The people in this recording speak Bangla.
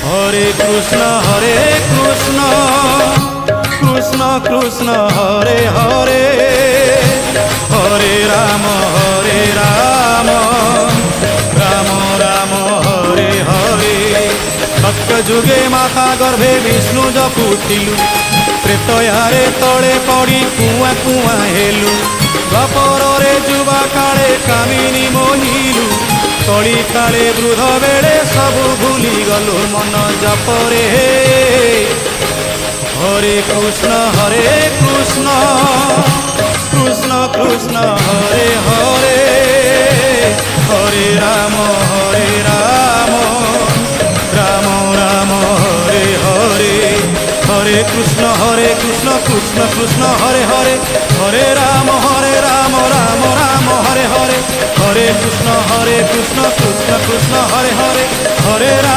হরে কৃষ্ণ কৃষ্ণ কৃষ্ণ হরে হরে, হরে রাম রাম রাম হরে হরে। সত্য যুগে মাতা গর্ভে বিষ্ণু জপুଥିଲୁ, ପ୍ରେତୟାରେ ତଳେ ପଡ଼ି କୁଆଁ କୁଆଁ ହେଲୁ। ଦ୍ୱାପରରେ ଯୁବା କାଳେ କାମିନୀ ମୋହିଲୁ, କଳି କାଳେ ବୃଦ୍ଧ ବେଳେ ସବୁ ଭୁଲିଗଲୁ ମନ ଜପରେ। হরে কৃষ্ণ কৃষ্ণ কৃষ্ণ হরে হরে, হরে রাম রাম রাম হরে হরে। হরে কৃষ্ণ কৃষ্ণ কৃষ্ণ হরে হরে, হরে রাম রাম রাম হরে হরে। হরে কৃষ্ণ কৃষ্ণ কৃষ্ণ হরে হরে, হরে রাম।